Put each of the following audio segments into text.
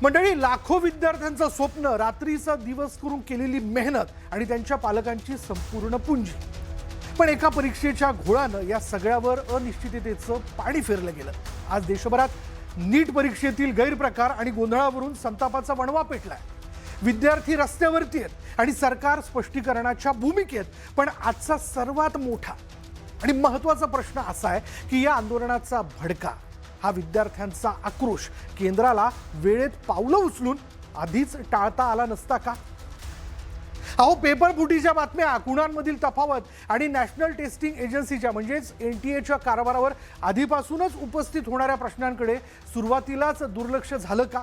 मंडळी, लाखो विद्यार्थ्यांचं स्वप्न, रात्रीचा दिवस करून केलेली मेहनत आणि त्यांच्या पालकांची संपूर्ण पुंजी. पण एका परीक्षेच्या घोळानं या सगळ्यावर अनिश्चिततेचं पाणी फेरलं गेलं. आज देशभरात नीट परीक्षेतील गैरप्रकार आणि गोंधळावरून संतापाचा वणवा पेटलाय. विद्यार्थी रस्त्यावरती आहेत आणि सरकार स्पष्टीकरणाच्या भूमिकेत. पण आजचा सर्वात मोठा आणि महत्त्वाचा प्रश्न असा आहे की या आंदोलनाचा भडका, हा विद्यार्थ्यांचा आक्रोश केंद्राला वेळेत पावलं उचलून आधीच टाळता आला नसता का? अहो, पेपर फुटीच्या बातम्या, गुणांमधील तफावत आणि नॅशनल टेस्टिंग एजन्सीच्या म्हणजेच NTA कारभारावर आधीपासूनच उपस्थित होणाऱ्या प्रश्नांकडे सुरुवातीलाच दुर्लक्ष झालं का?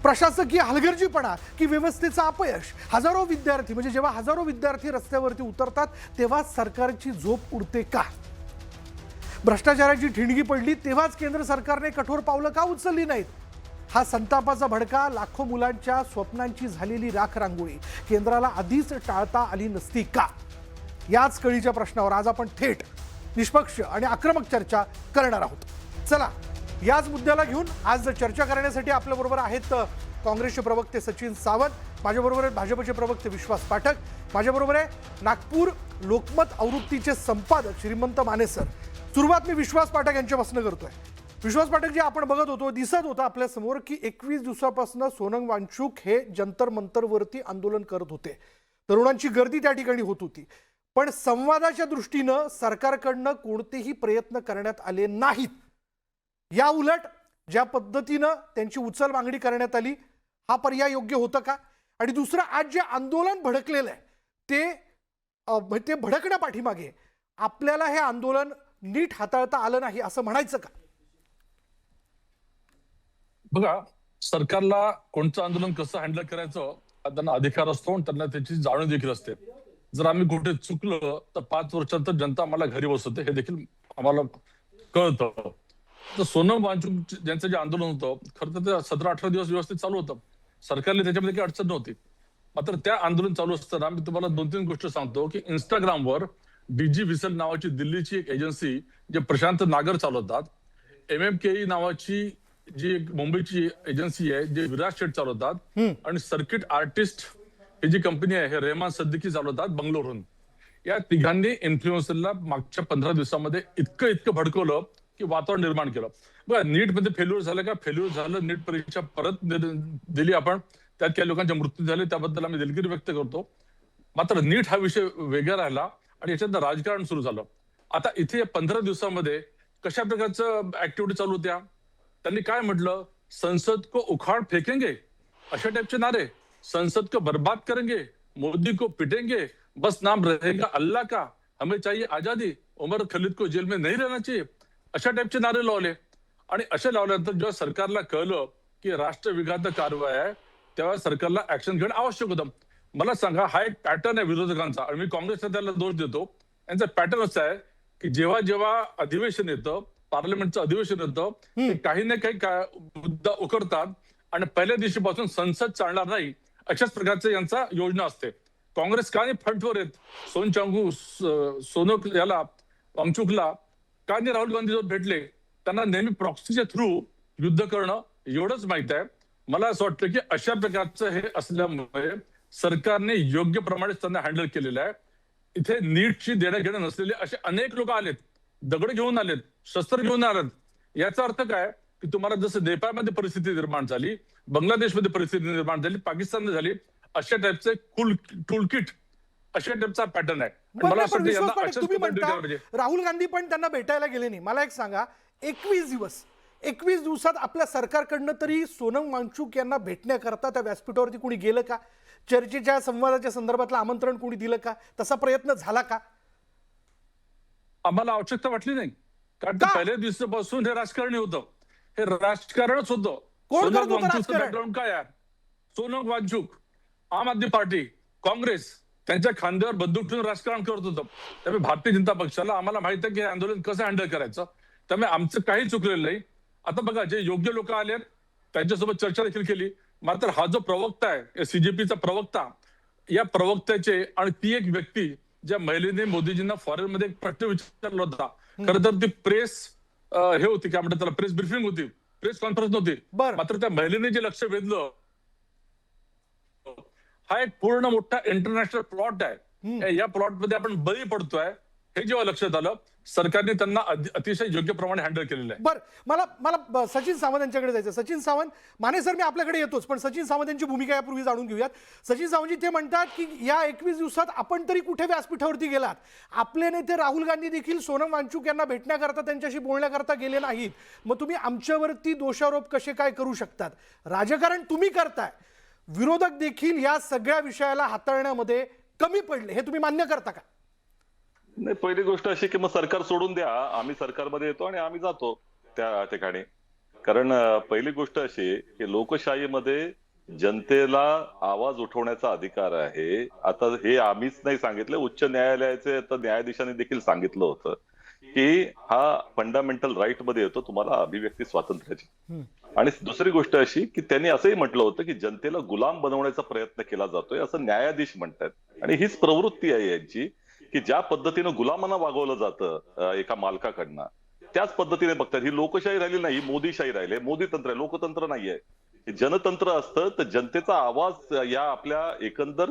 प्रशासकीय हलगर्जीपणा की व्यवस्थेचं अपयश? हजारो विद्यार्थी म्हणजे जेव्हा हजारो विद्यार्थी रस्त्यावरती उतरतात तेव्हा सरकारची झोप उडते का? भ्रष्टाचाराची ठिणगी पडली तेव्हाच केंद्र सरकारने कठोर पावलं का उचलली नाहीत? हा संतापाचा भडका, लाखो मुलांच्या स्वप्नांची झालेली राख रांगोळी केंद्राला आधीच टाळता आली नसती का? याच कळीच्या प्रश्नावर आज आपण थेट, निष्पक्ष आणि आक्रमक चर्चा करणार आहोत. चला, याच मुद्द्याला घेऊन आज चर्चा करण्यासाठी आपल्याबरोबर आहेत काँग्रेसचे प्रवक्ते सचिन सावंत, माझ्याबरोबर आहेत भाजपचे प्रवक्ते विश्वास पाठक, माझ्याबरोबर आहे नागपूर लोकमत आवृत्तीचे संपादक श्रीमंत माने सर. सुरुवात मी विश्वास पाठक यांच्यापासून करतोय. विश्वास पाठक, जे आपण बघत होतो, दिसत होतं आपल्या समोर की 21 दिवसापासून सोनम वांगचुक हे जंतर मंतरवरती आंदोलन करत होते. तरुणांची गर्दी त्या ठिकाणी होत होती. पण संवादाच्या दृष्टीनं सरकारकडनं कोणतेही प्रयत्न करण्यात आले नाहीत. या उलट ज्या पद्धतीनं त्यांची उचल मागणी करण्यात आली, हा पर्याय योग्य होता का? आणि दुसरं, आज जे आंदोलन भडकलेलं आहे ते भडकण्यापाठीमागे आपल्याला हे आंदोलन नीट हाताळता आलं नाही असं म्हणायचं का? बघा, सरकारला कोणतं आंदोलन कसं हँडल करायचं त्यांना अधिकार असतो आणि त्यांना त्याची जाणीव देखील असते. जर आम्ही कुठे चुकलं तर 5 वर्षांत जनता आम्हाला घरी बसवते, हे देखील आम्हाला कळतं. तर सोनम वांगचुक ज्यांचं जे आंदोलन होतं, खरं तर ते 17-18 दिवस व्यवस्थित चालू होतं. सरकारने त्याच्यामध्ये काही अडचण नव्हती. मात्र त्या आंदोलन चालू असताना मी तुम्हाला 2-3 गोष्ट सांगतो की इंस्टाग्रामवर DG व्हिसल नावाची दिल्लीची एक एजन्सी, जे प्रशांत नागर चालवतात, MMKE नावाची जी मुंबईची एजन्सी आहे, जे विराज शेठ चालवतात, आणि सर्किट आर्टिस्ट ही जी कंपनी आहे, हे रेहमान सद्दिकी चालवतात बंगलोरहून. या तिघांनी इन्फ्लुएन्सरला मागच्या 15 दिवसामध्ये इतकं भडकवलं की वातावरण निर्माण केलं. बघा, नीट मध्ये फेल्युअर झालं का? फेल्युअर झालं. नीट परीक्षा परत दिली आपण, त्यात काही लोकांचे मृत्यू झाले, त्याबद्दल आम्ही दिलगिरी व्यक्त करतो. मात्र नीट हा विषय वेगळा राहिला आणि याच्यात राजकारण सुरू झालं. आता इथे 15 दिवसामध्ये कशा प्रकारचं ऍक्टिव्हिटी चालू होत्या? त्यांनी काय म्हटलं? संसद को उखाड़ फेकेंगे, अशा टाइपचे नारे. संसद को बर्बाद करेंगे, मोदी को पिटेंगे, बस नाम रहेगा अल्लाह का, हमें चाहिए आजादी, उमर खलीद को जेल में नहीं रहना चाहिए, अशा टाइपचे नारे लावले. आणि असे लावल्यानंतर जेव्हा सरकारला कळलं की राष्ट्रविघातक कारवाई आहे, तेव्हा सरकारला ऍक्शन घेणं आवश्यक होतं. मला सांगा, हा एक पॅटर्न आहे विरोधकांचा आणि मी काँग्रेसला त्याला दोष देतो. यांचा पॅटर्न असा आहे की जेव्हा जेव्हा अधिवेशन येतं, पार्लमेंटचं अधिवेशन येतं, ते काही ना काही मुद्दा उकरतात आणि पहिल्या दिवशीपासून संसद चालणार नाही, अशाच प्रकारचे यांचा योजना असते. काँग्रेस का नाही फ्रंटवर येत? सोनम याला, वांगचुकला का नाही राहुल गांधी भेटले? त्यांना नेहमी प्रॉक्सीच्या थ्रू युद्ध करणं एवढंच माहित आहे. मला असं वाटतं की अशा प्रकारचं हे असल्यामुळे सरकारने योग्य प्रमाणे त्यांना हँडल केलेलं आहे. इथे नीटची देणं घेणं नसलेले असे अनेक लोक आलेत, दगड घेऊन आलेत, शस्त्र घेऊन आलेत. याचा अर्थ काय की तुम्हाला जसं नेपाळमध्ये परिस्थिती निर्माण झाली, बांगलादेशमध्ये परिस्थिती निर्माण झाली, पाकिस्तानमध्ये झाली, अशा टाइपचे टूलकिट, अशा टाइपचा पॅटर्न आहे. मला असं वाटतं राहुल गांधी पण त्यांना भेटायला गेले नाही. मला एक सांगा, 21 दिवसात आपल्या सरकारकडनं तरी सोनम वांगचुक यांना भेटण्याकरता त्या व्यासपीठावरती कोणी गेलं का? चर्चेच्या, संवादाच्या संदर्भातलं आमंत्रण कोणी दिलं का? तसा प्रयत्न झाला का? आम्हाला आवश्यकता वाटली नाही, कारण पहिल्या दिवसापासून हे राजकारणी होतं. हे राजकारणच होतं. कोण करत होतं राजकारण? बॅकग्राऊंड काय आहे? सोनम वांगचुक, आम आदमी पार्टी, काँग्रेस त्यांच्या खांद्यावर बंदूक ठेवून राजकारण करत होतं. त्यामुळे भारतीय जनता पक्षाला आम्हाला माहित आहे की हे आंदोलन कसं हँडल करायचं. त्यामुळे आमचं काही चुकलेलं नाही. आता बघा, जे योग्य लोक आले त्यांच्यासोबत चर्चा देखील केली. मात्र हा जो प्रवक्ता आहे, CJPचा प्रवक्ता, या प्रवक्त्याचे आणि ती एक व्यक्ती ज्या महिलेने मोदीजींना फॉरेन मध्ये एक प्रश्न विचारला होता, खरं तर ती प्रेस हे होती, काय म्हणतात त्याला, प्रेस ब्रीफिंग होती, प्रेस कॉन्फरन्स नव्हती. बरं. मात्र त्या महिलेने जे लक्ष वेधलं, हा एक पूर्ण मोठा इंटरनॅशनल प्लॉट आहे. या प्लॉटमध्ये आपण बळी पडतोय हे जेव्हा लक्षात आलं, सरकारने त्यांना अतिशय योग्य प्रमाणे हँडल केलेलं आहे. बरं, मला सचिन सावंत यांच्याकडे जायचं. सचिन सावंत, माने सर मी आपल्याकडे येतोच, पण सचिन सावंत यांची भूमिका यापूर्वी जाणून घेऊयात. सचिन सावंतजी ते म्हणतात की या 21 दिवसात आपण तरी कुठे व्यासपीठावरती गेलात? आपले नेते राहुल गांधी देखील सोनम वांगचुक यांना भेटण्याकरता, त्यांच्याशी बोलण्याकरता गेले नाहीत. मग तुम्ही आमच्यावरती दोषारोप कसे काय करू शकतात? राजकारण तुम्ही करताय, विरोधक देखील या सगळ्या विषयाला हाताळण्यामध्ये कमी पडले, हे तुम्ही मान्य करता का? नाही, पहिली गोष्ट अशी की मग सरकार सोडून द्या, आम्ही सरकारमध्ये येतो आणि आम्ही जातो त्या ठिकाणी. कारण पहिली गोष्ट अशी की लोकशाहीमध्ये जनतेला आवाज उठवण्याचा अधिकार आहे. आता हे आम्हीच नाही सांगितलं, उच्च न्यायालयाचे आता न्यायाधीशांनी देखील सांगितलं होतं की हा फंडामेंटल राईट मध्ये येतो तुम्हाला अभिव्यक्ती स्वातंत्र्याची. आणि दुसरी गोष्ट अशी की त्यांनी असंही म्हटलं होतं की जनतेला गुलाम बनवण्याचा प्रयत्न केला जातोय असं न्यायाधीश म्हणतात. आणि हीच प्रवृत्ती आहे यांची की ज्या पद्धतीनं गुलामांना वागवलं जातं एका मालकाकडनं, त्याच पद्धतीने बघतात. ही लोकशाही राहिली नाही, मोदीशाही राहिले. मोदी तंत्र आहे, लोकतंत्र नाहीये. जनतंत्र असतं तर जनतेचा आवाज या आपल्या एकंदर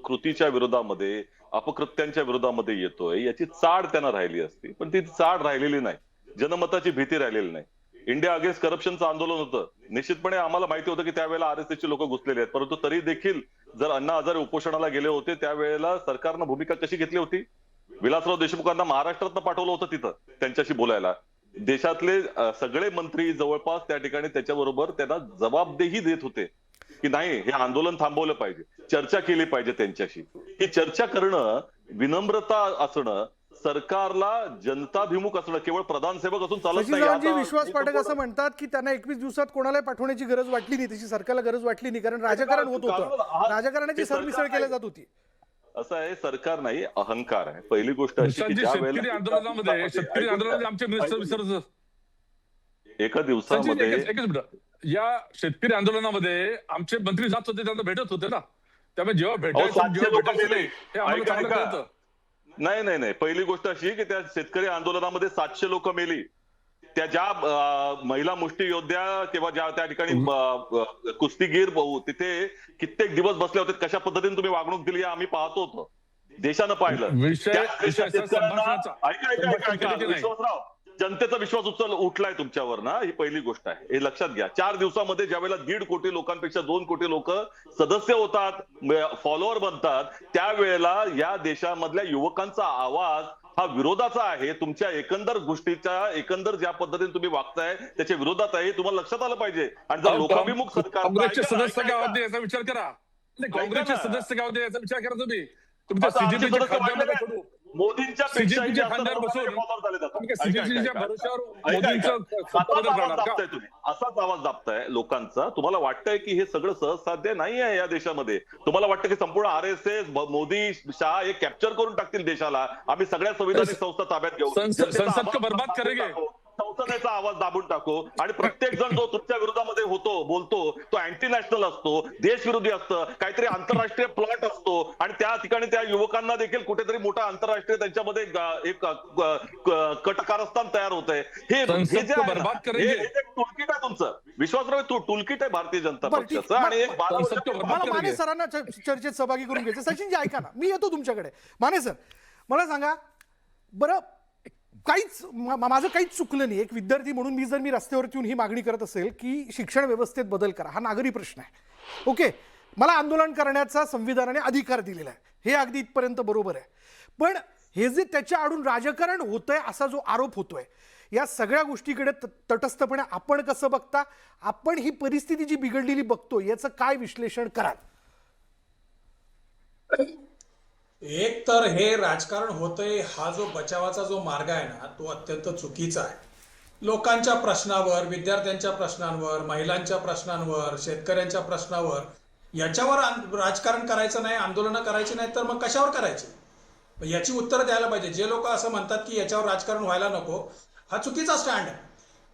कृतीच्या विरोधामध्ये, अपकृत्यांच्या विरोधामध्ये येतोय, याची चाड त्यांना राहिली असती. पण ती चाड राहिलेली नाही, जनमताची भीती राहिलेली नाही. इंडिया अगेन्स्ट करप्शनचं आंदोलन होतं, निश्चितपणे आम्हाला माहिती होतं की त्यावेळेला आरएसएसची लोक घुसलेले आहेत. परंतु तरी देखील जर अण्णा हजारे उपोषणाला गेले होते त्यावेळेला सरकारनं भूमिका कशी घेतली होती? विलासराव देशमुखांना महाराष्ट्रातनं पाठवलं होतं तिथं त्यांच्याशी बोलायला. देशातले सगळे मंत्री जवळपास त्या ठिकाणी त्याच्याबरोबर त्यांना जबाबदेही देत होते की नाही, हे आंदोलन थांबवलं पाहिजे, चर्चा केली पाहिजे त्यांच्याशी. ही चर्चा करणं, विनम्रता असणं, सरकारला जनताभिमुख असणं, केवळ प्रधानसेवक असून चालत नाही. विश्वास पाठक असं म्हणतात की त्यांना 21 दिवसात कोणाला पाठवण्याची गरज वाटली नाही, त्याची सरकारला गरज वाटली नाही, कारण राजकारण होत होतं, राजकारणाची सरमिसळ केली जात होती. असं आहे, सरकार नाही, अहंकार आहे. पहिली गोष्ट अशी की ज्या शेतकरी आंदोलनामध्ये आमचे मिनिस्टर एका दिवसामध्ये एकच मिनिट, या शेतकरी आंदोलनामध्ये आमचे मंत्री जात होते, त्यांना भेटत होते ना. त्यामुळे जेव्हा भेटायचं हे आम्हाला चांगलं कळतं. नाही नाही नाही, पहिली गोष्ट अशी की त्या शेतकरी आंदोलनामध्ये 700 लोक मेली. त्या ज्या महिला मुष्टियोद्ध्या किंवा ज्या त्या ठिकाणी कुस्तीगीर तिथे कित्येक दिवस बसले होते, कशा पद्धतीने तुम्ही वागणूक दिली आम्ही पाहतो होतो, देशानं पाहिलं. विश्वासराव, जनतेचा विश्वास उठलाय तुमच्यावर ना, ही पहिली गोष्ट आहे, हे लक्षात घ्या. 4 दिवसामध्ये ज्यावेळेला 1.5 कोटी लोकांपेक्षा 2 कोटी लोक सदस्य होतात, फॉलोअर बनतात, त्यावेळेला या देशामधल्या युवकांचा आवाज हा विरोधाचा आहे. तुमच्या एकंदर गोष्टीच्या, एकंदर ज्या पद्धतीने तुम्ही वागताय त्याच्या विरोधात आहे, तुम्हाला लक्षात आलं पाहिजे. आणि जर लोकाभिमुख सरकार, काँग्रेसचे सदस्य काय होते याचा विचार करा. काँग्रेसचे सदस्य काय होते याचा विचार करा तुम्ही. मोदींच्या असाच आवाज दाबताय लोकांचा. तुम्हाला वाटतंय की हे सगळं सहजसाध्य नाही आहे या देशामध्ये. तुम्हाला वाटतं की संपूर्ण आरएसएस, मोदी, शहा हे कॅप्चर करून टाकतील देशाला, आम्ही सगळ्या संविधानिक संस्था ताब्यात घेऊ, संसद को बर्बाद करेंगे, संसदेचा आवाज दाबून टाकू, आणि प्रत्येक जण जो तुमच्या विरोधामध्ये बोलतो तो अँटी नॅशनल असतो, देशविरोधी असतं, काहीतरी आंतरराष्ट्रीय प्लॉट असतो, आणि त्या ठिकाणी त्या युवकांना देखील कुठेतरी मोठा आंतरराष्ट्रीय त्यांच्यामध्ये एक कटकारस्थान तयार होत आहे. हे जे टूलकिट आहे तुमचं, विश्वासराव, टूलकिट आहे भारतीय जनता पक्षाचं. आणि माने सरांना चर्चेत सहभागी करून घ्यायचं. सचिनजी ऐका ना, मी येतो तुमच्याकडे. माने सर, मला सांगा बरं, माझं काहीच चुकलं नाही. एक विद्यार्थी म्हणून मी रस्त्यावरती येऊन ही मागणी करत असेल की शिक्षण व्यवस्थेत बदल करा, हा नागरी प्रश्न आहे, ओके, मला आंदोलन करण्याचा संविधानाने अधिकार दिलेला आहे, हे अगदी इथपर्यंत बरोबर आहे. पण हे जे त्याच्या आडून राजकारण होतंय असा जो आरोप होतोय, या सगळ्या गोष्टीकडे तटस्थपणे आपण कसं बघता? आपण ही परिस्थिती जी बिघडलेली बघतो याचं काय विश्लेषण कराल? एक तर हे राजकारण होतंय, हा जो बचावाचा जो मार्ग आहे ना, तो अत्यंत चुकीचा आहे. लोकांच्या प्रश्नावर, विद्यार्थ्यांच्या प्रश्नांवर, महिलांच्या प्रश्नांवर, शेतकऱ्यांच्या प्रश्नावर याच्यावर राजकारण करायचं नाही, आंदोलनं करायची नाही, तर मग कशावर करायची? याची उत्तर द्यायला पाहिजे. जे लोक असं म्हणतात की याच्यावर राजकारण व्हायला नको, हा चुकीचा स्टँड आहे.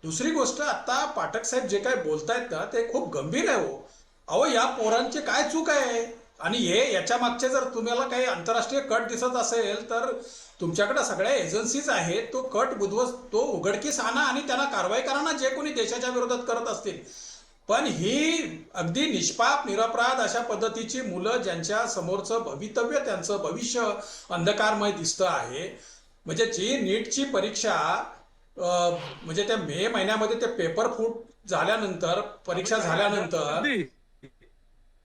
दुसरी गोष्ट, आता पाठक साहेब जे काय बोलतायत ना, ते खूप गंभीर आहे हो. अहो, या पोरांची काय चूक आहे? आणि याच्या मागचे जर तुम्हाला काही आंतरराष्ट्रीय कट दिसत असेल तर तुमच्याकडे सगळ्या एजन्सीज आहेत, तो कट तो उघडकीस आणा आणि त्यांना कारवाई करा ना, जे कोणी देशाच्या विरोधात करत असतील. पण ही अगदी निष्पाप निरपराध अशा पद्धतीची मुलं ज्यांच्या समोरचं भवितव्य, त्यांचं भविष्य अंधकारमय दिसतं आहे. म्हणजे जी नीटची परीक्षा म्हणजे त्या मे महिन्यामध्ये ते पेपर फूट झाल्यानंतर, परीक्षा झाल्यानंतर,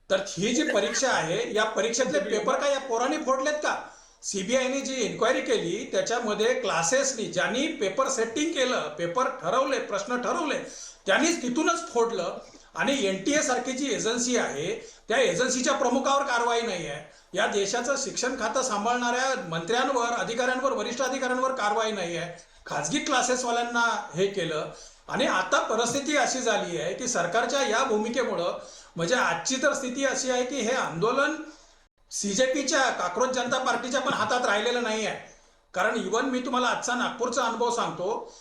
तर ही जी परीक्षा आहे या परीक्षेतले पेपर काय या पोरांनी फोडलेत का? सीबीआयने जी इन्क्वायरी केली त्याच्यामध्ये क्लासेसनी ज्यांनी पेपर सेटिंग केलं, पेपर ठरवले, प्रश्न ठरवले, त्यांनीच तिथूनच फोडलं. आणि एनटीए सारखी जी एजन्सी आहे त्या एजन्सीच्या प्रमुखावर कारवाई नाही आहे. या देशाचं शिक्षण खातं सांभाळणाऱ्या मंत्र्यांवर, अधिकाऱ्यांवर, वरिष्ठ अधिकाऱ्यांवर कारवाई नाही आहे. खाजगी क्लासेसवाल्यांना हे केलं. आणि आता परिस्थिती अशी झाली आहे की सरकारच्या या भूमिकेमुळं म्हणजे आजची तर स्थिती अशी आहे की हे आंदोलन सीजेपीच्या, कॉकरोच जनता पार्टीच्या पण हातात राहिलेलं नाही आहे. कारण इव्हन मी तुम्हाला आजचा नागपूरचा अनुभव सांगतो.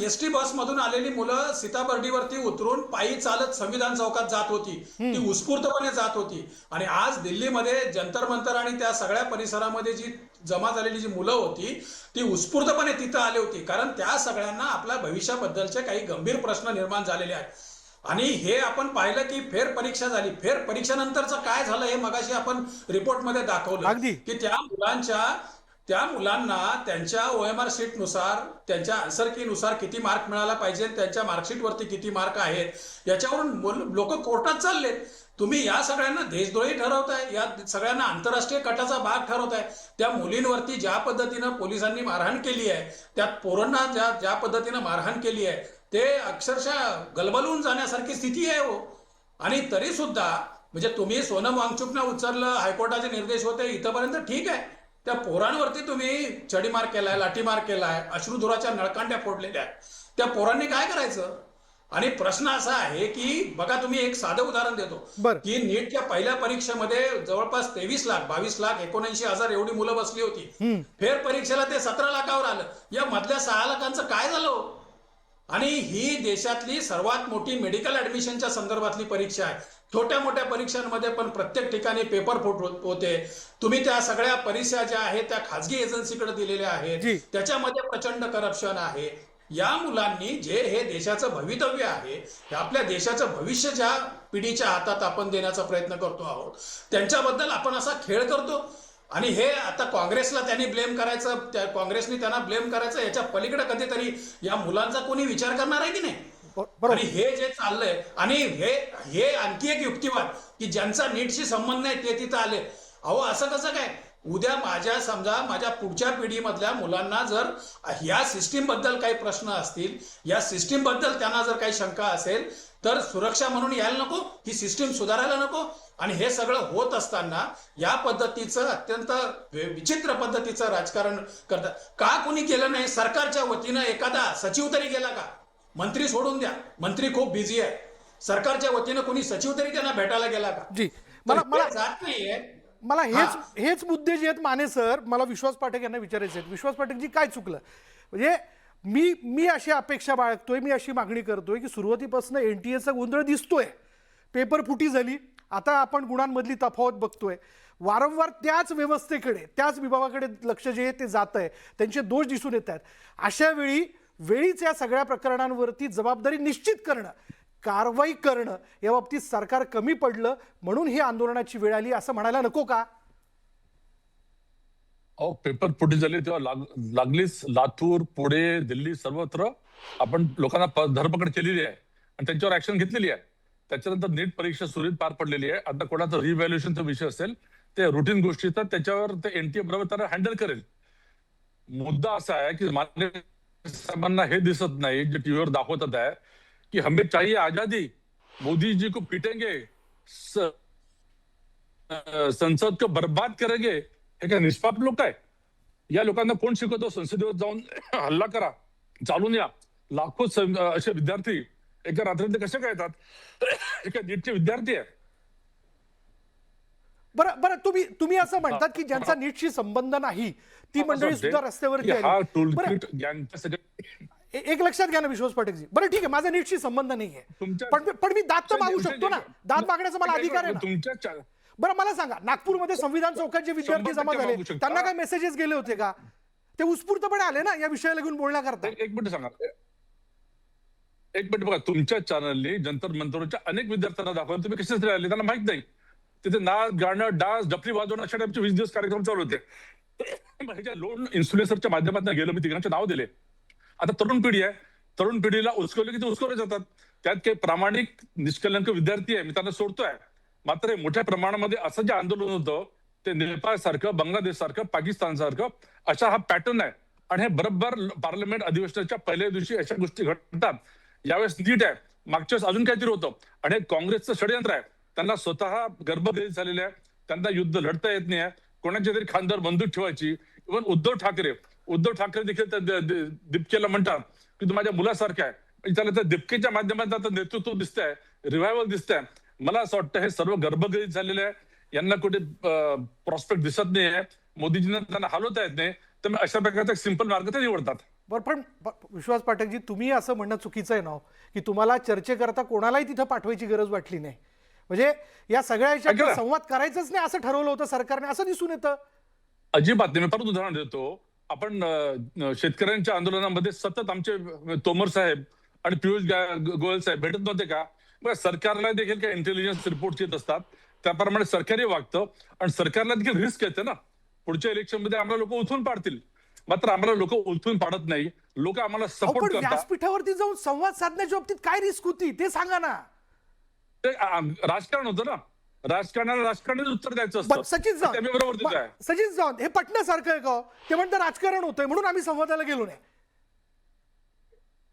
एसटी बसमधून आलेली मुलं सीताबर्डीवरती उतरून पायी चालत संविधान चौकात जात होती. ती उत्स्फूर्तपणे जात होती. आणि आज दिल्लीमध्ये जंतर मंतर आणि त्या सगळ्या परिसरामध्ये जी जमा झालेली जी मुलं होती ती उत्स्फूर्तपणे तिथं आली होती. कारण त्या सगळ्यांना आपल्या भविष्याबद्दलचे काही गंभीर प्रश्न निर्माण झालेले आहेत. आणि हे आपण पाहिलं की फेर परीक्षा झाली. फेर परीक्षेनंतरचं काय झालं हे मगाशी आपण रिपोर्टमध्ये दाखवलं की त्या मुलांना त्यांच्या ओएमआर शीटनुसार, त्यांच्या आन्सर कीनुसार किती मार्क मिळाला पाहिजे, त्यांच्या मार्कशीटवरती किती मार्क आहेत, याच्यावरून लोक कोर्टात चाललेत. तुम्ही या सगळ्यांना देशद्रोही ठरवताय, या सगळ्यांना आंतरराष्ट्रीय कटाचा भाग ठरवताय. त्या मुलींवरती ज्या पद्धतीनं पोलिसांनी मारहाण केली आहे, त्या पोरांना ज्या पद्धतीनं मारहाण केली आहे, ते अक्षरशः गलबलून जाण्यासारखी स्थिती आहे हो. आणि तरी सुद्धा म्हणजे तुम्ही सोनम वांगचुकनं उचललं, हायकोर्टाचे निर्देश होते इथंपर्यंत ठीक आहे. त्या पोरांवरती तुम्ही छडीमार केलाय, लाठीमार केलाय, अश्रुधुराच्या नळकांड्या फोडलेल्या आहेत. त्या पोरांनी काय करायचं? आणि प्रश्न असा आहे की बघा, तुम्ही एक साधं उदाहरण देतो की नीटच्या पहिल्या परीक्षेमध्ये जवळपास 23 लाख, 22 लाख, 79,000 एवढी मुलं बसली होती. फेर परीक्षेला ते 17 लाखावर आलं. या मधल्या 6 लाखांचं काय झालं? आणि ही देशातली सर्वात मोठी मेडिकल ऍडमिशनच्या संदर्भातली परीक्षा आहे. छोट्या मोठ्या परीक्षांमध्ये पण प्रत्येक ठिकाणी पेपर फूट होते. तुम्ही त्या सगळ्या परीक्षा ज्या आहेत त्या खाजगी एजन्सीकडे दिलेल्या आहेत, त्याच्यामध्ये प्रचंड करप्शन आहे. या मुलांनी जे हे देशाचं भवितव्य आहे, आपल्या देशाचं भविष्य ज्या पिढीच्या हातात आपण देण्याचा प्रयत्न करतो आहोत, त्यांच्याबद्दल आपण असा खेळ करतो. आणि हे आता काँग्रेसला त्यांनी ब्लेम करायचं, काँग्रेसने त्यांना ब्लेम करायचं, याच्या पलीकडे कधीतरी या मुलांचा कोणी विचार करणार आहे की नाही? आणि हे जे चाललंय, आणि हे आणखी एक युक्तिवाद की ज्यांचा नीटशी संबंध नाही ते तिथं आले. अहो असं कसं काय? उद्या समजा माझ्या पुढच्या पिढीमधल्या मुलांना जर या सिस्टीम बद्दल काही प्रश्न असतील, या सिस्टीम बद्दल त्यांना जर काही शंका असेल, तर सुरक्षा म्हणून यायला नको, ही सिस्टीम सुधारायला नको. आणि हे सगळं होत असताना या पद्धतीचं अत्यंत विचित्र पद्धतीचं राजकारण करतात. का कोणी केलं नाही? सरकारच्या वतीनं एखादा सचिव तरी गेला का? मंत्री सोडून द्या, मंत्री खूप बिझी आहे. सरकारच्या वतीनं कोणी सचिव तरी त्यांना भेटायला गेला का? मला जात नाहीये. मला हेच मुद्दे जे आहेत माने सर, मला विश्वास पाठक यांना विचारायचे आहेत. विश्वास पाठकजी, काय चुकलं? म्हणजे मी अशी अपेक्षा बाळगतोय, मी अशी मागणी करतोय की सुरुवातीपासून एनटीएचा गोंधळ दिसतोय, पेपर फुटी झाली, आता आपण गुणांमधली तफावत बघतोय, वारंवार त्याच व्यवस्थेकडे, त्याच विभागाकडे लक्ष जे आहे ते जात आहे, त्यांचे दोष दिसून येत आहेत. अशा वेळीच या सगळ्या प्रकरणांवरती जबाबदारी निश्चित करणं, कारवाई करणं, या बाबतीत सरकार कमी पडलं म्हणून ही आंदोलनाची वेळ आली असं म्हणायला नको का? अहो, पेपर फुटी झाली तेव्हा लागलीच लातूर, पुणे, दिल्ली सर्वत्र आपण लोकांना धरपकड केलेली आहे आणि त्यांच्यावर ऍक्शन घेतलेली आहे. त्याच्यानंतर नीट परीक्षा सुरळीत पार पडलेली आहे. आता कोणाचा रिव्हॅल्युएशनचा विषय असेल, ते रुटीन गोष्टी तर त्याच्यावर ते एनटीए बरोबर त्याला हँडल करेल. मुद्दा असा आहे की मान्य साहेबांना हे दिसत नाही, जे टीव्हीवर दाखवतात आहे की हमें चाहिए आजादी, मोदी जी को पिटेंगे, संसद को बर्बाद करेंगे. हे काय निष्पाप लोक आहे? या लोकांना कोण शिकवतो? संसदेवर जाऊन हल्ला करा, चालून या. लाखो असे विद्यार्थी एका रात्रीत कसे काय येतात? एका नीटचे विद्यार्थी आहे. बरं तुम्ही असं म्हणतात की ज्यांचा नीटशी संबंध नाही ती मंडळी सुद्धा रस्त्यावरती आली. एक लक्षात घ्या ना विश्वास पाठकजी, बरं ठीक आहे, माझा नीटशी संबंध नाहीये, पण मी दाद तर मागू शकतो ना, दाद मागण्याचा मला अधिकार आहे ना. बरं मला सांगा, नागपूरमध्ये संविधान चौकात जे विद्यार्थी 100% जमा झाले मागू शकता. त्यांना काय मेसेजेस गेले होते का? ते उत्स्फूर्तपणे आले ना या विषयाला घेऊन बोलण्याकरता. एक मिनिट सांगा, एक मिनिट बघा, तुमच्या चॅनलने जंतर मंतरच्या अनेक विद्यार्थ्यांना दाखवलं, तुम्ही कशासाठी आले त्यांना माहित नाही. तिथे नाच गाणं डान्स डफरी वाजवणं अशा टाईपचे 20 दिवस कार्यक्रम चालू होते. ह्याच्या लोन इन्फ्लुएन्सरच्या माध्यमातून गेलो, मी तिघांचे नाव दिले. आता तरुण पिढी आहे, तरुण पिढीला उचकवले की ते उचकवले जातात. त्यात काही प्रामाणिक निष्कलंक विद्यार्थी आहे, मी त्यांना सोडतोय. मात्र मोठ्या प्रमाणामध्ये असं जे आंदोलन होतं ते नेपाळ सारखं, बांगलादेश सारखं, पाकिस्तान सारखं अशा हा पॅटर्न आहे. आणि हे बरोबर पार्लमेंट अधिवेशनाच्या पहिल्या दिवशी अशा गोष्टी घडतात. यावेळेस नीट आहे, मागच्या वेळेस अजून काहीतरी होतं. आणि हे काँग्रेसचं षडयंत्र आहे. त्यांना स्वतः गर्भगती झालेले आहे, त्यांना युद्ध लढता येत नाही आहे, कोणाच्या तरी खांद्यावर बंदूक ठेवायची. इव्हन उद्धव ठाकरे देखील त्या दीपकेला म्हणतात की तू माझ्या मुलासारखा आहे. त्याला त्या दीपकेच्या माध्यमातून आता नेतृत्व दिसतंय, रिव्हायवल दिसतंय. मला असं वाटतं हे सर्व गर्भगती झालेले आहे, यांना कुठे प्रॉस्पेक्ट दिसत नाही आहे, मोदीजींना त्यांना हलवता येत नाही, तर अशा प्रकारचा सिंपल मार्ग ते निवडतात. बरं पण विश्वास पाठकजी, तुम्ही असं म्हणणं चुकीचं आहे ना की तुम्हाला चर्चेकरता कोणालाही तिथं पाठवायची गरज वाटली नाही? म्हणजे या सगळ्या याच्यात संवाद करायचंच नाही असं ठरवलं होतं सरकारने, असं दिसून येतं. अजिबात नाही. मी परत उदाहरण देतो. आपण शेतकऱ्यांच्या आंदोलनामध्ये सतत आमचे तोमर साहेब आणि पियुष गोयल साहेब भेटत नव्हते का? मग सरकारला देखील काही इंटेलिजन्स रिपोर्ट येत असतात, त्याप्रमाणे सरकारही वागतं. आणि सरकारला देखील रिस्क येते ना, पुढच्या इलेक्शन मध्ये आम्हाला लोक उलथून पाडतील. मात्र आम्हाला लोक उलथून पाडत नाही, लोक आम्हाला सपोर्ट पण करतात. व्यासपीठावरती जाऊन संवाद साधण्याच्या बाबतीत काय रिस्क होती ते सांगा ना. ते राजकारण होतं ना, राजकारणाला राजकारणाचं उत्तर द्यायचं असतं. सचिन ते आम्ही बरोबर देत आहे. सचिन सावंत हे पटण्यासारखं आहे का? ते म्हणतात राजकारण होतंय म्हणून आम्ही संवादाला गेलो नाही.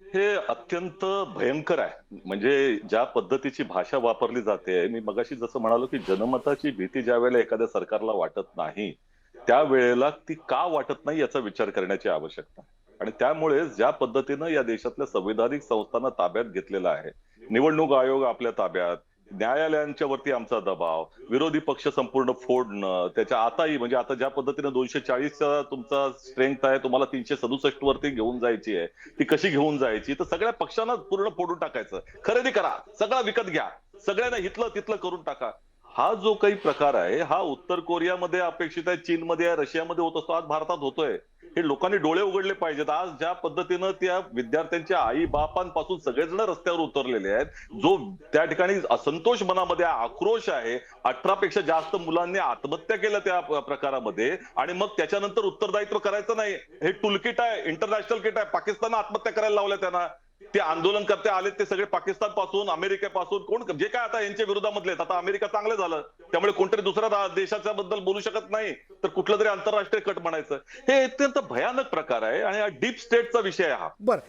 हे अत्यंत भयंकर आहे. म्हणजे ज्या पद्धतीची भाषा वापरली जाते, मी मगाशी जसं म्हणालो की जनमताची भीती ज्या वेळेला एखाद्या सरकारला वाटत नाही त्यावेळेला ती का वाटत नाही याचा विचार करण्याची आवश्यकता. आणि त्यामुळे ज्या पद्धतीनं या देशातल्या संविधानिक संस्थांना ताब्यात घेतलेला आहे, निवडणूक आयोग आपल्या ताब्यात, न्यायालयांच्या वरती आमचा दबाव, विरोधी पक्ष संपूर्ण फोडणं, त्याच्या आताही म्हणजे आता ज्या पद्धतीने 240चा तुमचा स्ट्रेंथ आहे, तुम्हाला 367 वरती घेऊन जायची आहे, ती कशी घेऊन जायची? तर सगळ्या पक्षांना पूर्ण फोडून टाकायचं, खरेदी करा, सगळं विकत घ्या, सगळ्यांना हितलं तिथलं करून टाका. हा जो काही प्रकार आहे हा उत्तर कोरियामध्ये अपेक्षित आहे, चीनमध्ये आहे, रशियामध्ये होत असतो, आज भारतात होतोय. हे लोकांनी डोळे उघडले पाहिजेत. आज ज्या पद्धतीनं त्या विद्यार्थ्यांच्या आई बापांपासून सगळेजण रस्त्यावर उतरलेले आहेत, जो त्या ठिकाणी असंतोष मनामध्ये आक्रोश आहे, 18 पेक्षा जास्त मुलांनी आत्महत्या केल्या त्या प्रकारामध्ये. आणि मग त्याच्यानंतर उत्तरदायित्व करायचं नाही, हे टूलकिट आहे, इंटरनॅशनल किट आहे. पाकिस्ताननं आत्महत्या करायला लावल्या त्यांना. ते आंदोलनकर्ते आले ते सगळे पाकिस्तानपासून, अमेरिकेपासून, कोण जे काय आता यांच्या विरोधामधले आहेत. आता अमेरिका चांगलं झालं त्यामुळे कोणतरी दुसऱ्या देशाच्या बद्दल बोलू शकत नाही, तर कुठलं तरी आंतरराष्ट्रीय कट म्हणायचं. हे अत्यंत भयानक प्रकार आहे आणि हा डीप स्टेटचा विषय आहे हा. बरं,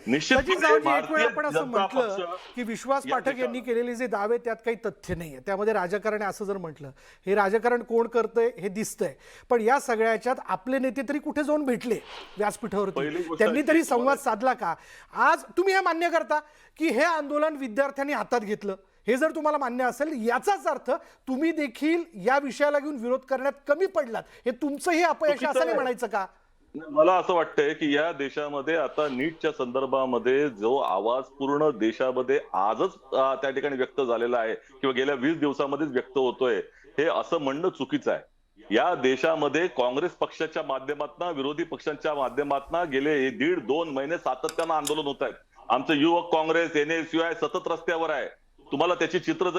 आपण असं म्हटलं की विश्वास पाठक यांनी केलेले जे दावे त्यात काही तथ्य नाहीये, त्यामध्ये राजकारण आहे असं जर म्हटलं, हे राजकारण कोण करतंय हे दिसतंय. पण या सगळ्याच्यात आपले नेते तरी कुठे जाऊन भेटले व्यासपीठावरती? त्यांनी तरी संवाद साधला का? आज तुम्ही हे मान्य करता की हे आंदोलन विद्यार्थ्यांनी हातात घेतलं, हे जर तुम्हाला मान्य असेल याचाच अर्थ तुम्ही देखील या विषयाला घेऊन विरोध करण्यात कमी पडलात, हे तुमचं हे अपयश असं नाही म्हणायचं का? मला असं वाटतंय की या देशामध्ये आता नीटच्या संदर्भामध्ये जो आवाज पूर्ण देशामध्ये आजच त्या ठिकाणी व्यक्त झालेला आहे किंवा गेल्या 20 दिवसामध्येच व्यक्त होतोय, हे असं म्हणणं चुकीचं आहे. या देशामध्ये काँग्रेस पक्षाच्या माध्यमातून, विरोधी पक्षांच्या माध्यमातून गेले 1.5-2 महिने सातत्यानं आंदोलन होत आहेत. आमचं युवक काँग्रेस, NSUI सतत रस्त्यावर आहे. तुम्हाला त्याची चित्र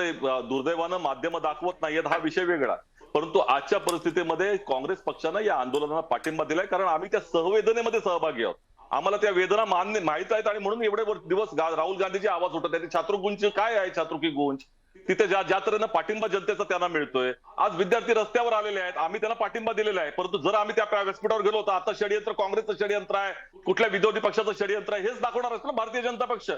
दुर्दैवानं माध्यम दाखवत नाहीयेत, हा विषय वेगळा. परंतु आजच्या परिस्थितीमध्ये काँग्रेस पक्षानं या आंदोलनाला पाठिंबा दिलाय, कारण आम्ही त्या सहवेदनेमध्ये सहभागी आहोत. आम्हाला त्या वेदना माहित आहेत आणि म्हणून एवढे दिवस राहुल गांधीचे आवाज उठत आहेत. छात्रगुंज काय आहे? छात्रकी गुंज तिथे ज्या तऱ्हेनं पाठिंबा जनतेचा त्यांना मिळतोय. आज विद्यार्थी रस्त्यावर आलेले आहेत, आम्ही त्यांना पाठिंबा दिलेला आहे. परंतु जर आम्ही त्या व्यासपीठावर गेलो होतो, आता षडयंत्र काँग्रेसचं षडयंत्र आहे, कुठल्या विरोधी पक्षाचं षडयंत्र आहे, हेच दाखवणार असतं ना भारतीय जनता पक्ष.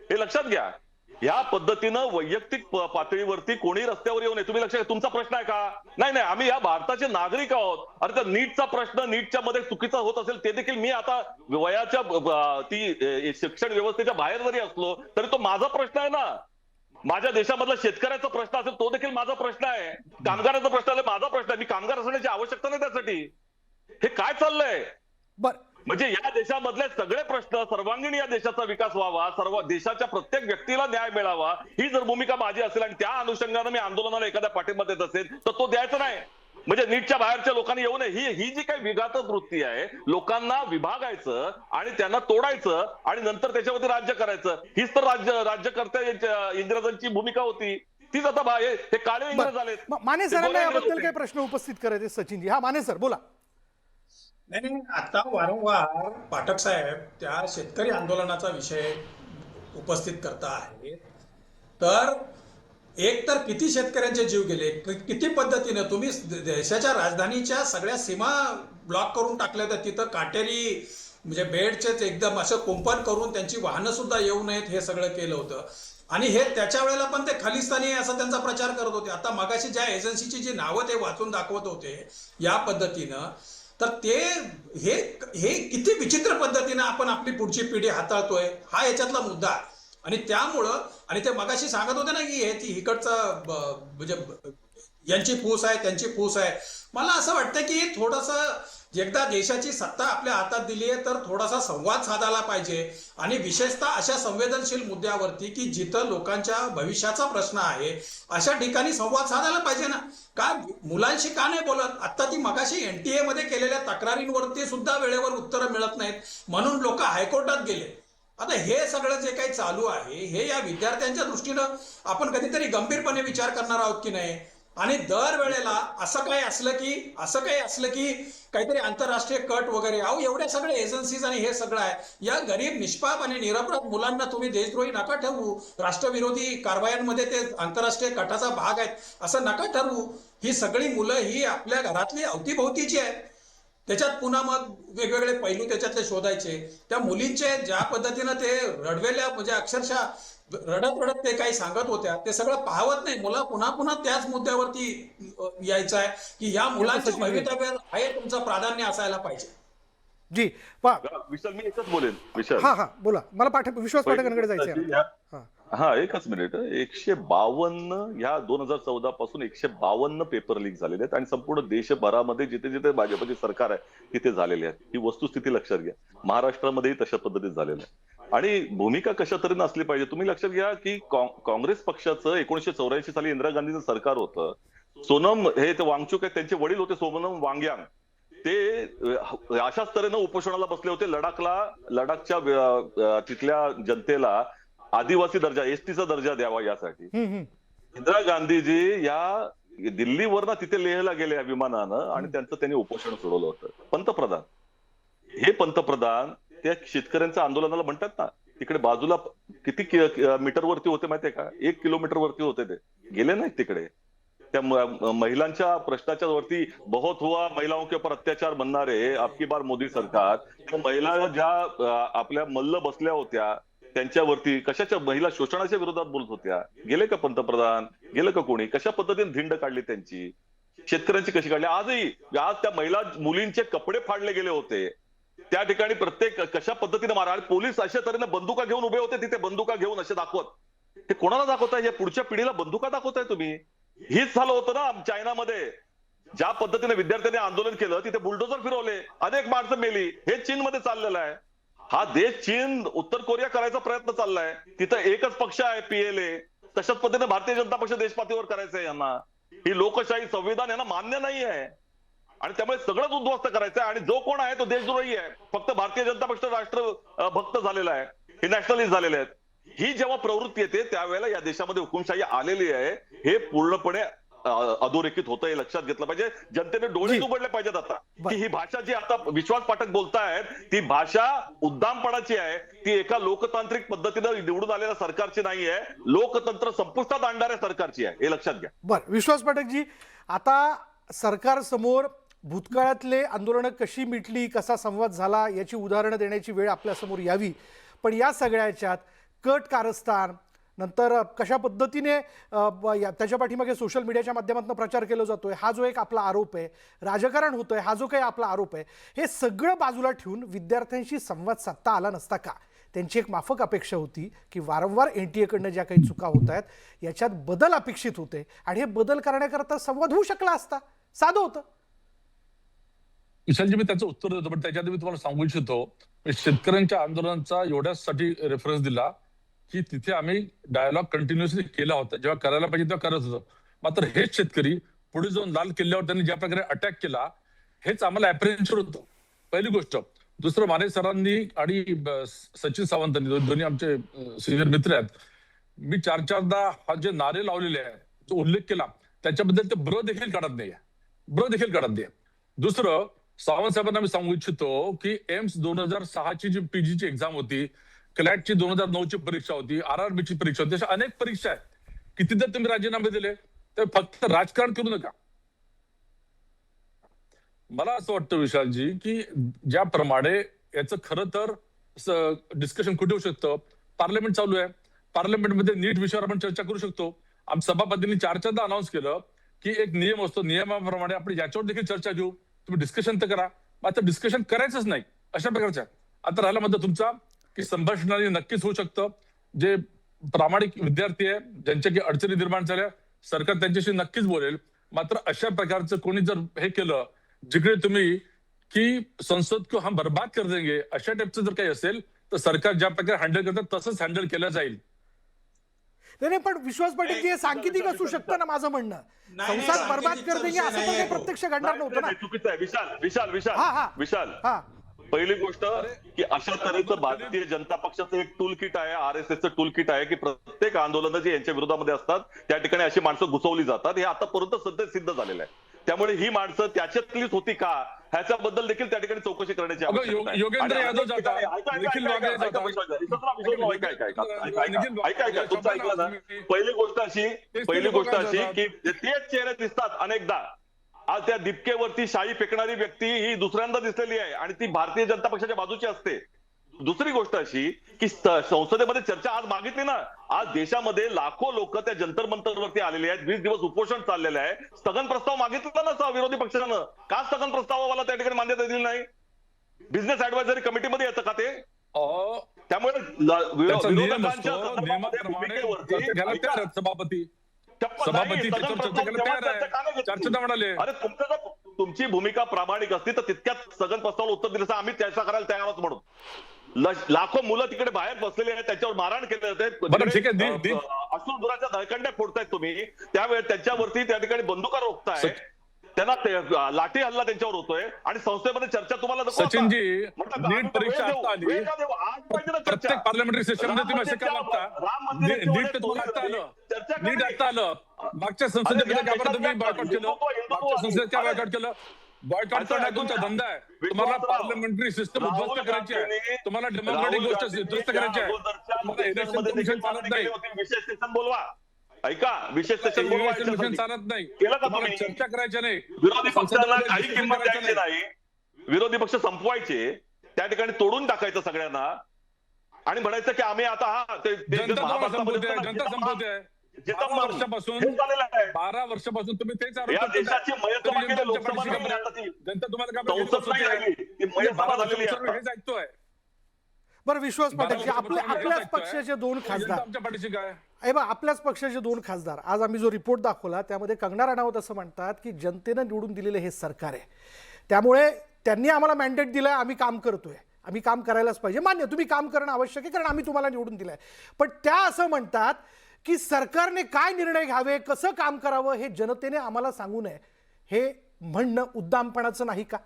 हे लक्षात घ्या. या पद्धतीनं वैयक्तिक पातळीवरती कोणी रस्त्यावर येऊ नये. तुम्ही लक्षात, तुमचा प्रश्न आहे का? नाही, आम्ही या भारताचे नागरिक आहोत. अरे तर नीटचा प्रश्न, नीटच्या मध्ये चुकीचा होत असेल ते देखील, मी आता वयाच्या ती शिक्षण व्यवस्थेच्या बाहेर जरी असलो तरी तो माझा प्रश्न आहे ना. माझ्या देशामधला शेतकऱ्याचा प्रश्न असेल तो देखील माझा प्रश्न आहे, कामगाराचा प्रश्न असेल माझा प्रश्न आहे. मी कामगार असण्याची आवश्यकता नाही त्यासाठी. हे काय चाललंय? म्हणजे या देशामधले सगळे प्रश्न, सर्वांगीण या देशाचा विकास व्हावा, सर्व देशाच्या प्रत्येक व्यक्तीला न्याय मिळावा, ही जर भूमिका माझी असेल आणि त्या अनुषंगाने मी आंदोलनाला एखाद्या पाठिंबा देत असेल तर तो द्यायचा नाही. म्हणजे नीटच्या बाहेरच्या लोकांनी येऊ नये, ही जी काही विघातक वृत्ती आहे, लोकांना विभागायचं आणि त्यांना तोडायचं आणि नंतर त्याच्यावरती राज्य करायचं, हीच तर राज्यकर्त्या इंग्रजांची भूमिका होती. तीच आता हे काळे इंग्रज झालेत. माने सरांना याबद्दल काही प्रश्न उपस्थित करायचे सचिनजी? हा माने सर बोला. नाही, आता वारंवार पाठक साहेब त्या शेतकरी आंदोलनाचा विषय उपस्थित करता आहे. तर एक तर किती शेतकऱ्यांचे जीव गेले, किती पद्धतीने तुम्ही देशाच्या राजधानीच्या सगळ्या सीमा ब्लॉक करून टाकल्या होत्या, तिथं काटेरी म्हणजे बेडचेच एकदम असं कुंपण करून त्यांची वाहनं सुद्धा येऊ नयेत हे सगळं केलं होतं. आणि हे त्याच्या वेळेला पण ते खालिस्तानी असा त्यांचा प्रचार करत होते. आता मगाशी ज्या एजन्सीची जी नावं ते वाचून दाखवत होते या पद्धतीनं, तर ते हे किती विचित्र पद्धतीनं आपण आपली पुढची पिढी हाताळतोय हा याच्यातला मुद्दा आहे. आणि त्यामुळं आणि ते मगाशी सांगत होते ना की हे इकडचं म्हणजे यांची फूस आहे त्यांची फूस आहे. मला असं वाटतं की थोडंसं एकदा देशाची सत्ता आपल्या हातात दिली आहे तर थोडासा संवाद साधायला पाहिजे. आणि विशेषतः अशा संवेदनशील मुद्द्यावरती की जिथं लोकांच्या भविष्याचा प्रश्न आहे अशा ठिकाणी संवाद साधायला पाहिजे ना. का मुलांशी का नाही बोलत? आता ती मगाशी NTA मध्ये केलेल्या तक्रारींवरती सुद्धा वेळेवर उत्तरं मिळत नाहीत म्हणून लोक हायकोर्टात गेले. आता हे सगळं जे काही चालू आहे हे या विद्यार्थ्यांच्या दृष्टीनं आपण कधीतरी गंभीरपणे विचार करणार आहोत की नाही? आणि दरवेळेला असं काही असलं की काहीतरी आंतरराष्ट्रीय कट वगैरे, अहो एवढ्या सगळ्या एजन्सीज आणि हे सगळं आहे. या गरीब निष्पाप आणि निरपराध मुलांना तुम्ही देशद्रोही नका ठरवू, राष्ट्रविरोधी कारवायांमध्ये ते आंतरराष्ट्रीय कटाचा भाग आहेत असं नका ठरवू. ही सगळी मुलं ही आपल्या घरातली अवतीभोवतीची आहेत. त्याच्यात पुन्हा मग वेगवेगळे पैलू त्याच्यातले शोधायचे. त्या मुलींचे ज्या पद्धतीनं ते रडवेल्या म्हणजे अक्षरशः रडत ते काही सांगत होत्या ते सगळं पाहवत नाही. मला पुन्हा पुन्हा त्याच मुद्द्यावरती यायचं आहे की या मुलांच्या भवितव्यावर हे तुमचं प्राधान्य असायला पाहिजे. जी विशाल, मी एकच बोलेन विशाल. हा बोला. मला विश्वास पाठकांकडे जायचंय. हा एकच मिनिट. 152 ह्या 2014 पासून 152 पेपर लीक झालेले आहेत आणि संपूर्ण देशभरामध्ये जिथे जिथे भाजपचे सरकार आहे तिथे झालेले आहेत. ही वस्तुस्थिती लक्षात घ्या. महाराष्ट्रामध्येही तशा पद्धतीत झालेलं आहे. आणि भूमिका कशा तऱ्हेने असली पाहिजे तुम्ही लक्षात घ्या की काँग्रेस पक्षाचं 1984 साली इंदिरा गांधीचं सरकार होतं. सोनम हे ते वांगचुक आहेत, त्यांचे वडील होते सोनम वांग्यांग. ते अशाच तऱ्हेनं उपोषणाला बसले होते. लडाखच्या तिथल्या जनतेला आदिवासी दर्जा, एसटीचा दर्जा द्यावा यासाठी. इंदिरा गांधीजी या दिल्लीवरनं तिथे लेहला गेले या विमानानं आणि त्यांनी उपोषण सोडवलं होतं. पंतप्रधान त्या शेतकऱ्यांच्या आंदोलनाला म्हणतात ना, तिकडे बाजूला किती मीटरवरती होते माहितीये का? 1 किलोमीटरवरती होते. ते गेले नाहीत तिकडे. त्या महिलांच्या प्रश्नाच्या वरती बहुत हुआ महिलाओं के ऊपर अत्याचार म्हणणारे आपकी बार मोदी सरकार, महिला ज्या आपल्या मल्ल बसल्या होत्या त्यांच्यावरती कशाच्या महिला शोषणाच्या विरोधात बोलत होत्या. गेले का पंतप्रधान? गेलं का कोणी? कशा पद्धतीने धिंड काढली त्यांची? शेतकऱ्यांची कशी काढली? आज त्या महिला मुलींचे कपडे फाडले गेले होते. त्या ठिकाणी प्रत्येक कशा पद्धतीने मारा. पोलीस अशा तऱ्हेने बंदुका घेऊन उभे होते तिथे, बंदुका घेऊन असे दाखवत. हे कोणाला दाखवताय? या पुढच्या पिढीला बंदुका दाखवताय तुम्ही? हीच झालं होतं ना चायनामध्ये. ज्या पद्धतीने विद्यार्थ्यांनी आंदोलन केलं तिथे बुलडोजर फिरवले, अनेक माणसं मेली. हे चीनमध्ये चाललेलं आहे. हा देश चीन उत्तर कोरिया करायचा प्रयत्न चाललाय. तिथं एकच पक्ष आहे PLA. तशाच पद्धतीने भारतीय जनता पक्ष देशपातळीवर करायचं आहे यांना. ही लोकशाही संविधान यांना मान्य नाही आहे आणि त्यामुळे सगळंच उद्ध्वस्त करायचं आहे. आणि जो कोण आहे तो देशद्रोही आहे. फक्त भारतीय जनता पक्ष राष्ट्रभक्त झालेला आहे, हे नॅशनलिस्ट झालेले आहेत. ही जेव्हा प्रवृत्ती येते त्यावेळेला या देशामध्ये हुकुमशाही आलेली आहे. हे पूर्णपणे अधोरेखित होतं हे लक्षात घेतलं पाहिजे. जनतेने डोळे उघडले पाहिजेत आता की ही भाषा जी आता विश्वास पाठक बोलतायत ती भाषा उद्दामपणाची आहे. ती एका लोकतांत्रिक पद्धतीनं निवडून आलेल्या सरकारची नाही आहे, लोकतंत्र संपुष्टात आणणाऱ्या सरकारची आहे. हे लक्षात घ्या. बरं विश्वास पाठकजी, आता सरकार समोर भूतकाळातले आंदोलनं कशी मिटली, कसा संवाद झाला याची उदाहरणं देण्याची वेळ आपल्यासमोर यावी. पण या सगळ्याच्यात कट कारस्थान नंतर कशा पद्धतीने त्याच्या पाठीमागे सोशल मीडियाच्या माध्यमातून प्रचार केला जातोय हा जो एक आपला आरोप आहे, राजकारण होतंय हा जो काही आपला आरोप आहे, हे सगळं बाजूला ठेवून विद्यार्थ्यांशी संवाद साधता आला नसता का? त्यांची एक माफक अपेक्षा होती की वारंवार NTA कडनं ज्या काही चुका होत आहेत याच्यात बदल अपेक्षित होते आणि हे बदल करण्याकरता संवाद होऊ शकला असता. साधं होतं. विशालजी मी त्याचं उत्तर देतो, पण त्याच्यात मी तुम्हाला सांगू इच्छितो, शेतकऱ्यांच्या आंदोलनाचा एवढ्यासाठी रेफरन्स दिला की तिथे आम्ही डायलॉग कंटिन्युअसली केला होता, जेव्हा करायला पाहिजे तेव्हा करत होतो. मात्र हेच शेतकरी पुढे जाऊन लाल किल्ल्यावर त्यांनी ज्या प्रकारे अटॅक केला, हेच आम्हाला अप्रिहेन्शन होतं, पहिली गोष्ट. दुसरं, माने सरांनी आणि सचिन सावंतांनी, दोन्ही आमचे सिनियर मित्र आहेत, मी चारदा हा जे नारे लावलेले आहे, जो उल्लेख केला, त्याच्याबद्दल ते ब्र देखील काढत नाहीये. दुसरं, सावंत साहेबांना मी सांगू इच्छितो की एम्स 2006ची जी पीजीची एक्झाम होती, क्लॅटची 2009ची परीक्षा होती, RRBची परीक्षा होती, अशा अनेक परीक्षा आहेत. कितीदा तुम्ही राजीनामे दिले, तर फक्त राजकारण करू नका. मला असं वाटतं विशालजी की ज्याप्रमाणे याचं खरं तर डिस्कशन कुठे होऊ शकतं, पार्लमेंट चालू आहे, पार्लमेंटमध्ये नीट विषयावर आपण चर्चा करू शकतो. आमच्या सभापतींनी चारदा अनाऊन्स केलं की एक नियम असतो, नियमाप्रमाणे आपण याच्यावर देखील चर्चा घेऊ, तुम्ही डिस्कशन तर करा. मात्र डिस्कशन करायचंच नाही अशा प्रकारच्या. आता राहिला मुद्दा तुमचा की संभाषणाने नक्कीच होऊ शकतं. जे प्रामाणिक विद्यार्थी आहे, ज्यांच्या की अडचणी निर्माण झाल्या, सरकार त्यांच्याशी नक्कीच बोलेल. मात्र अशा प्रकारचं कोणी जर हे केलं, जिकडे तुम्ही की संसद को हम बर्बाद कर देंगे, अशा टाईपचं जर काही असेल, तर सरकार ज्या प्रकारे हँडल करतात तसंच हँडल केलं जाईल. नाही, पण विश्वास पाटील जी हे सांकेतिक असू शकतं ना, माझं म्हणणं. नाही, संसद बर्बाद कर देंगे सांकेतिकचा असं तर विषय काही नाही, प्रत्यक्ष घडणार नव्हतं ना. चुकीचं आहे. विशाल हा, पहिली गोष्ट की अशा तऱ्हेचं भारतीय जनता पक्षाचं एक टूल किट आहे, RSSचं टूल किट आहे की प्रत्येक आंदोलनं जी यांच्या विरोधामध्ये असतात त्या ठिकाणी अशी माणसं घुसवली जातात. हे आतापर्यंत सध्या सिद्ध झालेलं आहे. त्यामुळे ही माणसं त्याच्यातलीच होती का, ह्याच्याबद्दल देखील त्या ठिकाणी चौकशी करण्याची आवश्यकता आहे. योगेंद्र यादव जातात, निखिल वाघे जातात. ऐका तुमचं ऐकलं ना. पहिली गोष्ट अशी की तेच चेहरे दिसतात अनेकदा. आज त्या दीपकेवरती शाई फेकणारी व्यक्ती ही दुसऱ्यांदा दिसलेली आहे आणि ती भारतीय जनता पक्षाच्या बाजूची असते. दुसरी गोष्ट अशी की संसदेमध्ये चर्चा आज मागितली ना, आज देशामध्ये लाखो लोक त्या जंतर मंतरवरती आलेले आहेत, 20 दिवस उपोषण चाललेलं आहे. स्थगन प्रस्ताव मागितला ना विरोधी पक्षानं, का स्थगन प्रस्तावाला त्या ठिकाणी मान्यता दिली नाही? बिझनेस ऍडवायझरी कमिटीमध्ये येतं का ते? त्यामुळे विरोधकांच्या संदर्भामध्ये सभापती चर्चा म्हणाले, अरे तुमची भूमिका प्रामाणिक असती तर तितक्यात स्थगन प्रस्तावाला उत्तर दिलं, आम्ही चर्चा करायला तयार आहोत म्हणून. लाखो मुलं तिकडे बाहेर बसलेली आहेत, त्याच्यावर मारहाण केले जाते, अश्रुधुराच्या धळकंड्या फोडतायत तुम्ही, त्यावेळेस त्यांच्यावरती त्या ठिकाणी बंदुका रोखताय, त्यांना लाठी हल्ला त्यांच्यावर होतोय आणि संस्थेमध्ये चर्चा तुम्हाला नको. सचिनजी, नीट परीक्षा आता आली, प्रत्येक पार्लमेंटरी सेशनमध्ये तुम्ही असे काय मागता? नीट तुम्हाला आता आलं, नीट आता आलं. मागच्या संसदेमध्ये काय बरं तुम्ही बॉयकॉट केलं? मागच्या संसदेत काय बॉयकॉट केलं? बॉयकॉट करणं तुमचा धंदा आहे. तुम्हाला पार्लमेंटरी सिस्टम उद्ध्वस्त करायची आहे, तुम्हाला डेमोक्रेटिक गोष्ट दुरुस्त करायची आहे, तुम्हाला इलेक्शन कमिशन चालत नाही. विशेष सेशन बोलवा. ऐका, विशेष सेशन बोलवा. चालत नाही, केलं का तुम्हाला तुम्ही? चर्चा करायच्या नाही, विरोधी पक्षाला काही किंमत द्यायची नाही, विरोधी पक्ष संपवायचे, त्या ठिकाणी तोडून टाकायचं सगळ्यांना आणि म्हणायचं की आम्ही आता जनता संपवते. 12 वर्षापासून तुम्ही तेच आरोप या देशाची मयतमा केली लोकसभा जनता तुम्हाला हेच ऐकतोय. बरं विश्वास पाटील, आपल्याच पक्षाचे 2 खासदार, आमच्या पाठीशी काय आपल्याच पक्षाचे 2 खासदार, आज आम्ही जो रिपोर्ट दाखवला त्यामध्ये कंगना राणावत असं म्हणतात की जनतेनं निवडून दिलेलं हे सरकार आहे, त्यामुळे त्यांनी आम्हाला मॅन्डेट दिलाय, आम्ही काम करतोय, आम्ही काम करायलाच पाहिजे. मान्य, तुम्ही काम करणं आवश्यक आहे कारण आम्ही तुम्हाला निवडून दिलंय. पण त्या असं म्हणतात की सरकारने काय निर्णय घ्यावे, कसं काम करावं हे जनतेने आम्हाला सांगू नये, हे म्हणणं उद्दामपणाचं नाही का?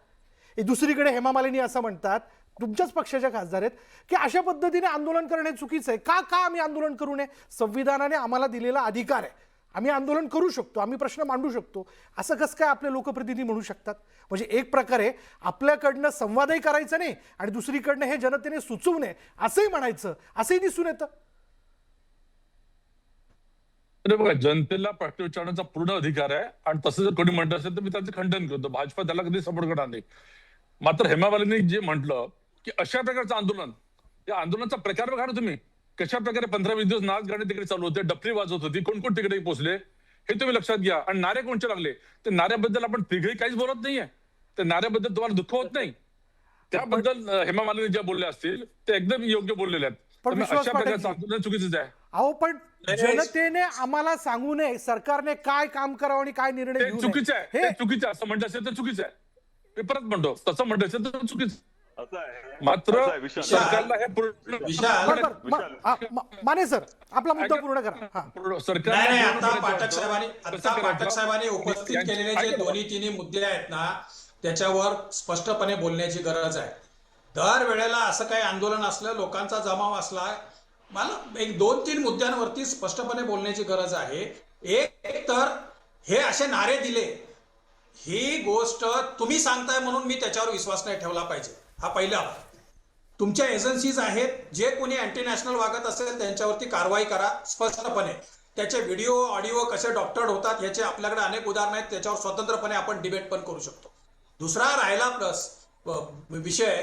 दुसरीकडे हेमा मालिनी असं म्हणतात, तुमच्याच पक्षाच्या खासदार आहेत, की अशा पद्धतीने आंदोलन करणे चुकीचं आहे. का आम्ही आंदोलन करू नये? संविधानाने आम्हाला दिलेला अधिकार आहे, आम्ही आंदोलन करू शकतो, आम्ही प्रश्न मांडू शकतो. असं कसं काय आपले लोकप्रतिनिधी म्हणू शकतात? म्हणजे एक प्रकारे आपल्याकडनं संवादही करायचा नाही आणि दुसरीकडनं हे जनतेने सुचवू नये असंही म्हणायचं, असंही दिसून येतं. अरे बघा, जनतेला प्रश्न विचारण्याचा पूर्ण अधिकार आहे आणि तसं जर कोणी म्हणत असेल तर मी त्याचं खंडन करतो. भाजपा त्याला कधी सपोर्ट करणार नाही. मात्र हेमा मालिनी जे म्हटलं की अशा प्रकारचं आंदोलन, या आंदोलनाचा प्रकार बघा ना तुम्ही, कशा प्रकारे 15-20 दिवस नाच गाणे तिकडे चालू होते, डफरी वाजवत होती, कोण कोण तिकडे पोहोचले हे तुम्ही लक्षात घ्या. आणि नारे कोणचे लागले, ते नाऱ्याबद्दल आपण तिघही काहीच बोलत नाहीये, त्या नाऱ्याबद्दल तुम्हाला दुःख होत नाही, त्याबद्दल हेमा मालिनी ज्या बोलल्या असतील ते एकदम योग्य बोललेल्या आहेत. पण अशा प्रकारचं आंदोलन चुकीचंच आहे. अहो, पण जनतेने आम्हाला सांगू नये सरकारने काय काम करावं आणि काय निर्णय घेऊ नये, चुकीचं आहे, चुकीचं असं म्हणलं असेल तर चुकीचं आहे. मी परत म्हणतो तसं म्हणायचं तर चुकीचं. असं आहे मात्र असं आहे, विशाल. सरकारला हे पूर्ण विशाल. माने सर आपला मुद्दा पूर्ण करा. हा नाही आता पाठक साहेबांनी उपस्थित केलेले जे दोन्ही तिन्ही मुद्दे आहेत ना त्याच्यावर स्पष्टपणे बोलण्याची गरज आहे. दर वेळेला असं काही आंदोलन असलं लोकांचा जमाव असला मला एक 2-3 मुद्द्यांवरती स्पष्टपणे बोलण्याची गरज आहे. एक तर हे असे नारे दिले ही गोष्ट तुम्ही सांगताय म्हणून मी त्याच्यावर विश्वास नाही ठेवला पाहिजे. हा पहिला. तुमच्या एजन्सीज आहेत जे कोणी अँटी नॅशनल वागत असेल त्यांच्यावरती कारवाई करा स्पष्टपणे. त्याचे व्हिडिओ ऑडिओ कसे डॉक्टर्ड होतात याचे आपल्याकडे अनेक उदाहरण आहेत. त्याच्यावर स्वतंत्रपणे आपण डिबेट पण करू शकतो. दुसरा राहिला विषय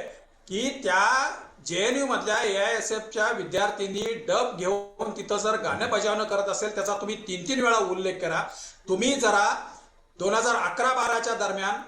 की त्या JNU मधल्या AISFच्या विद्यार्थ्यांनी डब घेऊन तिथं जर गाणं बजावणं करत असेल त्याचा तुम्ही 3-3 वेळा उल्लेख करा. तुम्ही जरा 2011-12च्या दरम्यान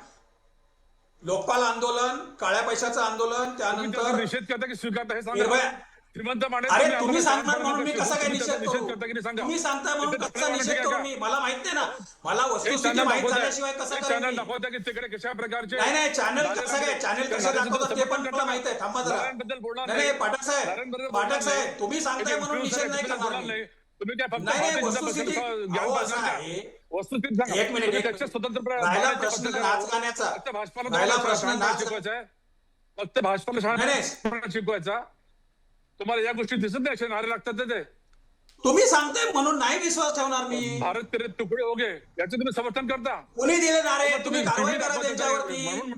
लोकपाल आंदोलन, काळ्या पैशाचं आंदोलन, त्यानंतर निषेध करता की स्वीकारता हे सांगा. निर्भया. श्रीमंत माने अरे तुम्ही सांगणार म्हणून मी कसा काय निषेध करू? करता की नाही सांगा. तुम्ही सांगताय म्हणून कसा निषेध करू मी? मला माहित नाही ना. मला वस्तुस्थिती माहित झाल्याशिवाय कसं चॅनल करेल? दाखवता की तिकडे कशा प्रकारचे नाही चॅनल कसं काय चॅनल कसं दाखवतात ते पण मला माहित आहे. थांबा जरा. नारायणबद्दल बोलणार नाही पाठक साहेब तुम्ही सांगताय म्हणून निषेध नाही करणार मी. तुम्ही काय फक्त नाही वस्तुस्थिती अहो असं आहे. वस्तुस्थिती सांगा. एक मिनिट त्याच्या स्वतंत्र राहिला प्रश्न नाच गाण्याचा. राहिला प्रश्न नाच शिकवायचा आहे. फक्त भाजपाला शाळा शिकवायचा. तुम्हाला या गोष्टी दिसत नाही असे नारे लागतात ते. तुम्ही सांगताय म्हणून नाही विश्वास ठेवणार मी. भारत तेरे तुकडे हो गए याचं तुम्ही समर्थन करता. कोणी दिले नारे? तुम्ही कारवाई करा त्यांच्यावरती. म्हणून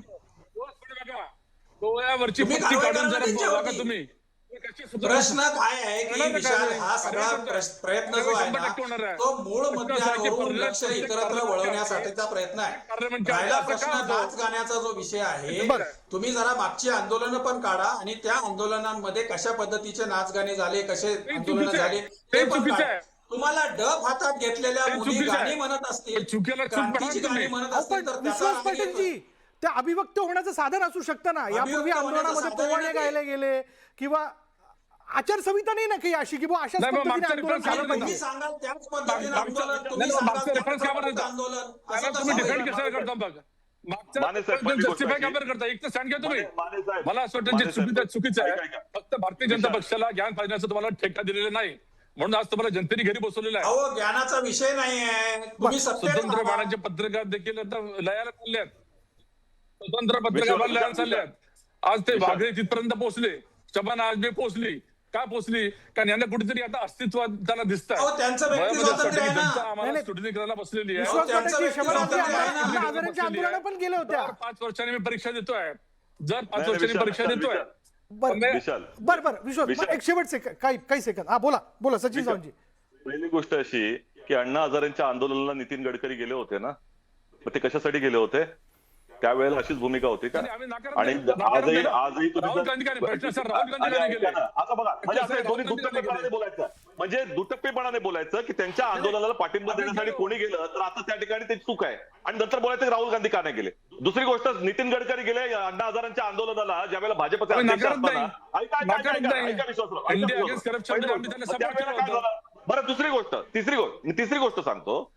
डोळ्यावरची तुम्ही पट्टी कारवाई काढून करा जरा त्यांच्यावरती. बघा तुम्ही. प्रश्न काय आहे की विशाल हा सगळा प्रयत्न जो आहे ना तो मूळ मुद्द्यांवरून लक्ष इतरत्र वळवण्यासाठीचा प्रयत्न आहे. राहिला प्रश्न नाच गाण्याचा जो विषय आहे तुम्ही जरा मागची आंदोलनं पण काढा आणि त्या आंदोलनांमध्ये कशा पद्धतीचे नाच गाणे झाले कसे आंदोलन झाले ते पण काढा. तुम्हाला डब हातात घेतलेल्या मुली गाणी म्हणत असतील क्रांतीची गाणी म्हणत असतील तर त्याचा विश्वास पाटीलजी त्या अभिव्यक्त होण्याचं साधन असू शकतं ना. यापूर्वी आंदोलनामध्ये पोवाडे गायले गेले किंवा आचारसंहिता नाही ना काही अशी की अशाच पद्धतीने आंदोलन झालं तुम्ही पाहिजे. सांगाल त्याच पद्धतीने आंदोलन तुम्ही सांगाल त्याच पद्धतीने आंदोलन असं कसं होईल? कशाला करता बघ. माने साहेब, पहिली गोष्ट जस्टिफाय अशी- का बरं करता? एक तर स्टँड घ्या तुम्ही. माने साहेब, मला असं वाटतं जे माने साहेब, चुकीचं आहे. ऐका. फक्त भारतीय जनता पक्षाला ज्ञान पाजण्याचा तुम्हाला ठेका दिलेला नाही म्हणून आज तुम्हाला जनतेने घरी बसवलेला आहे. अहो ज्ञानाचा विषय नाहीये. तुम्ही सत्य स्वतंत्र बाळांचे पत्रकार देखील आता लयाला चालले आहेत. स्वतंत्र पत्रकार लयाला चालले आहेत. आज ते वाघरे तिथपर्यंत पोहोचले. शबाना आजबे पोहोचली. का पोहोचली? कारण यांना कुठेतरी आता अस्तित्व त्यांना दिसत अहो, त्यांचं व्यक्ती स्वातंत्र्य आहे ना. आम्हाला नाही. स्टुडनी करायला बसलेली आहे. विश्वास त्यांचं पाटीलजी व्यक्ती शबराची स्वातंत्र्य आहे ना. आंदोलनाच्या आंदोलन पण गेले होत्या. 5 वर्षांनी मी परीक्षा देतोय. जर 5 नाही, वर्षांनी परीक्षा देतोय. विशाल बरं विश्वास एक शेवट सेकंद काही सेकंद हा बोला सचिन सावंतजी. पहिली गोष्ट अशी की अण्णा हजारेंच्या आंदोलनाला नितीन गडकरी गेले होते ना. मग ते कशासाठी गेले होते? त्यावेळेला अशीच भूमिका होती का? आम्ही नाकारत आणि नाही. आजही तुम्ही राहुल गांधी काय प्रश्न सर राहुल गांधी काय गेले? आता बघा म्हणजे असं दोन्ही दुटप्पीपणाने बोलायचं म्हणजे दुटप्पीपणाने बोलायचं की त्यांच्या आंदोलनाला पाठिंबा देण्यासाठी कोणी गेलं तर आता त्या ठिकाणी ते चूक आहे आणि नंतर बोलायचं की राहुल गांधी का नाही गेले. दुसरी गोष्ट नितीन गडकरी गेले अण्णा हजारांच्या आंदोलनाला ज्यावेळेला भाजपचे अध्यक्ष असताना ऐका विश्वासराव बरं तिसरी गोष्ट सांगतो.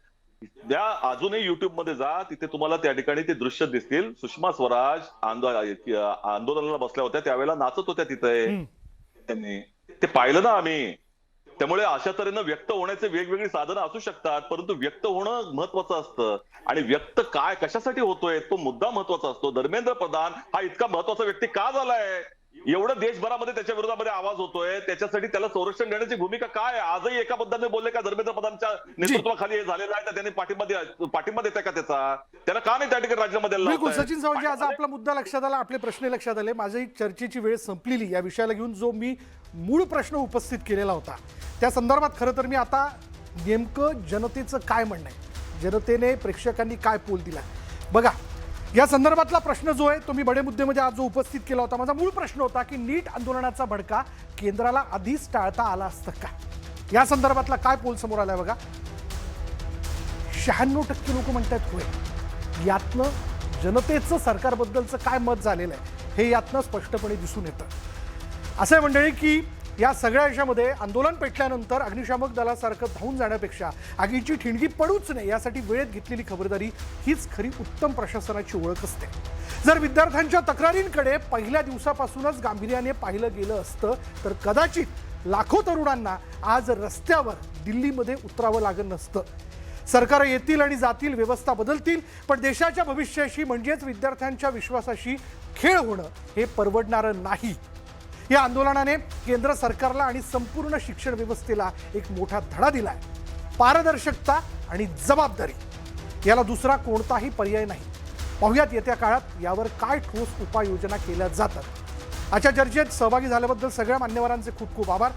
त्या अजूनही युट्यूब मध्ये जा तिथे तुम्हाला त्या ठिकाणी ते दृश्य दिसतील. सुषमा स्वराज आंदोलनाला बसल्या होत्या त्यावेळेला नाचत होत्या तिथे त्यांनी ते पाहिलं ना आम्ही. त्यामुळे अशा तऱ्हेनं व्यक्त होण्याचे वेगवेगळी साधनं असू शकतात परंतु व्यक्त होणं महत्वाचं असतं आणि व्यक्त काय कशासाठी होतोय तो मुद्दा महत्वाचा असतो. धर्मेंद्र प्रधान हा इतका महत्वाचा व्यक्ती का झालाय? एवढं देशभरामध्ये त्याच्या विरोधामध्ये आवाज होतोय त्याच्यासाठी त्याला संरक्षण देण्याची भूमिका काय? आजही एका मुद्द्याने बोलले का धर्मेंद्र प्रधानच्या नेतृत्वाखाली हे झालेलं आहे तर त्यांनी पाठिंबा देताय का त्याला का नाही त्या ठिकाणी राज्यामध्ये बिलकुल सचिन सावंतजी आज आपला मुद्दा लक्षात आला आपले प्रश्न लक्षात आले. माझी चर्चेची वेळ संपलेली. या विषयाला घेऊन जो मी मूळ प्रश्न उपस्थित केलेला होता त्या संदर्भात खरं तर मी आता नेमकं जनतेचं काय म्हणणं आहे जनतेने प्रेक्षकांनी काय पोल दिला बघा. या संदर्भातला प्रश्न जो आहे तो मी बडे मुद्देमध्ये आज जो उपस्थित केला होता. माझा मूळ प्रश्न होता की नीट आंदोलनाचा भडका केंद्राला आधीच टाळता आला असतं का? या संदर्भातला काय पोल समोर आलाय बघा. 96% लोक म्हणतात होय. यातनं जनतेचं सरकारबद्दलचं काय मत झालेलं आहे हे यातनं स्पष्टपणे दिसून येतं. असं आहे मंडळी की या सगळ्या याच्यामध्ये आंदोलन पेटल्यानंतर अग्निशामक दलासारखं धावून जाण्यापेक्षा आगीची ठिणगी पडूच नये यासाठी वेळेत घेतलेली खबरदारी हीच खरी उत्तम प्रशासनाची ओळख असते. जर विद्यार्थ्यांच्या तक्रारींकडे पहिल्या दिवसापासूनच गांभीर्याने पाहिलं गेलं असतं तर कदाचित लाखो तरुणांना आज रस्त्यावर दिल्लीमध्ये उतरावं लागलं नसतं. सरकार येतील आणि जातील, व्यवस्था बदलतील, पण देशाच्या भविष्याशी म्हणजेच विद्यार्थ्यांच्या विश्वासाशी खेळ होणं हे परवडणारं नाही. या आंदोलनाने केंद्र सरकारला आणि संपूर्ण शिक्षण व्यवस्थेला एक मोठा धडा दिलाय. पारदर्शकता आणि जबाबदारी याला दुसरा कोणताही पर्याय नाही. पाहुयात येत्या काळात यावर काय ठोस उपाययोजना केल्या जातात. आजच्या चर्चेत सहभागी झाल्याबद्दल सगळ्या मान्यवरांचे खूप खूप आभार.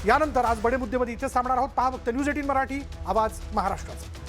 यानंतर आज बडे मुद्देमध्ये इथेच थांबणार आहोत. पहा फक्त न्यूज 18 मराठी, आवाज महाराष्ट्राचा.